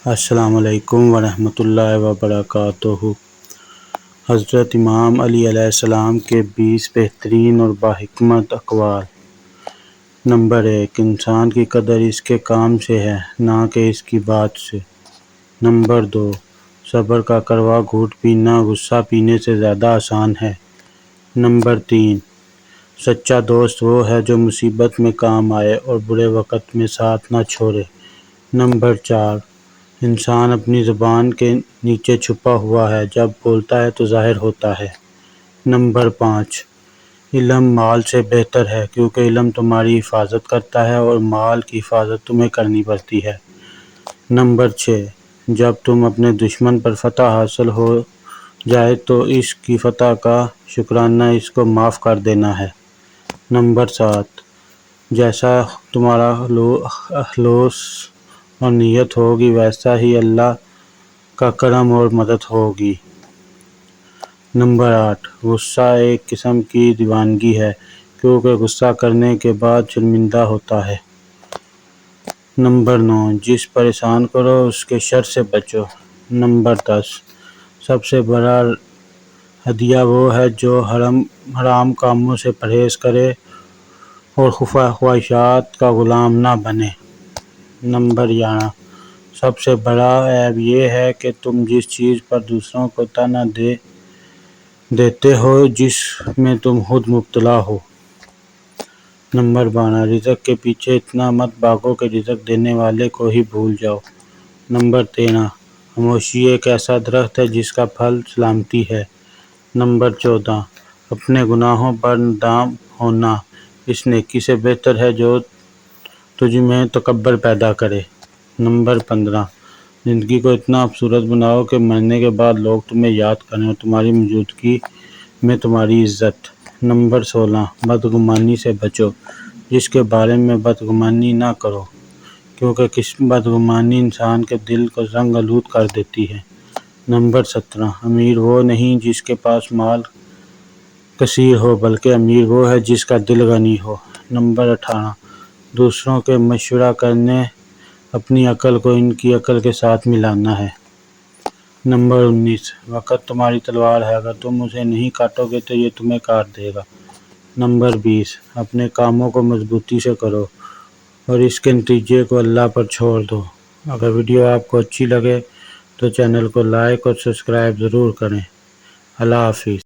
السلام علیکم ورحمۃ اللہ وبرکاتہ۔ حضرت امام علی علیہ السلام کے 20 بہترین اور باحکمت اقوال۔ نمبر 1، انسان کی قدر اس کے کام سے ہے نہ کہ اس کی بات سے۔ نمبر 2، صبر کا کڑوا گھونٹ پینا غصہ پینے سے زیادہ آسان ہے۔ نمبر 3، سچا دوست وہ ہے جو مصیبت میں کام آئے اور برے وقت میں ساتھ نہ چھوڑے۔ نمبر 4، انسان اپنی زبان کے نیچے چھپا ہوا ہے، جب بولتا ہے تو ظاہر ہوتا ہے۔ نمبر 5، علم مال سے بہتر ہے کیونکہ علم تمہاری حفاظت کرتا ہے اور مال کی حفاظت تمہیں کرنی پڑتی ہے۔ نمبر 6، جب تم اپنے دشمن پر فتح حاصل ہو جائے تو اس کی فتح کا شکرانہ اس کو معاف کر دینا ہے۔ نمبر 7، جیسا تمہارا اخلاص اور نیت ہوگی ویسا ہی اللہ کا کرم اور مدد ہوگی۔ نمبر 8، غصہ ایک قسم کی دیوانگی ہے کیونکہ غصہ کرنے کے بعد شرمندہ ہوتا ہے۔ نمبر 9، جس پر احسان کرو اس کے شر سے بچو۔ نمبر 10، سب سے بڑا ہدیہ وہ ہے جو حرام کاموں سے پرہیز کرے اور خواہشات کا غلام نہ بنے۔ نمبر 11، سب سے بڑا عیب یہ ہے کہ تم جس چیز پر دوسروں کو طعنہ دیتے ہو جس میں تم خود مبتلا ہو۔ نمبر 12، رزق کے پیچھے اتنا مت بھاگو کہ رزق دینے والے کو ہی بھول جاؤ۔ نمبر 13، خاموشی ایک ایسا درخت ہے جس کا پھل سلامتی ہے۔ نمبر 14، اپنے گناہوں پر ندام ہونا اس نیکی سے بہتر ہے جو تجھ میں تکبر پیدا کرے۔ نمبر 15، زندگی کو اتنا خوبصورت بناؤ کہ مرنے کے بعد لوگ تمہیں یاد کریں اور تمہاری موجودگی میں تمہاری عزت۔ نمبر 16، بدگمانی سے بچو، جس کے بارے میں بدگمانی نہ کرو کیونکہ بدگمانی انسان کے دل کو زنگ آلود کر دیتی ہے۔ نمبر 17، امیر وہ نہیں جس کے پاس مال کثیر ہو بلکہ امیر وہ ہے جس کا دل غنی ہو۔ نمبر 18، دوسروں کے مشورہ کرنے اپنی عقل کو ان کی عقل کے ساتھ ملانا ہے۔ نمبر 19، وقت تمہاری تلوار ہے، اگر تم اسے نہیں کاٹو گے تو یہ تمہیں کاٹ دے گا۔ نمبر 20، اپنے کاموں کو مضبوطی سے کرو اور اس کے نتیجے کو اللہ پر چھوڑ دو۔ اگر ویڈیو آپ کو اچھی لگے تو چینل کو لائک اور سبسکرائب ضرور کریں۔ اللہ حافظ۔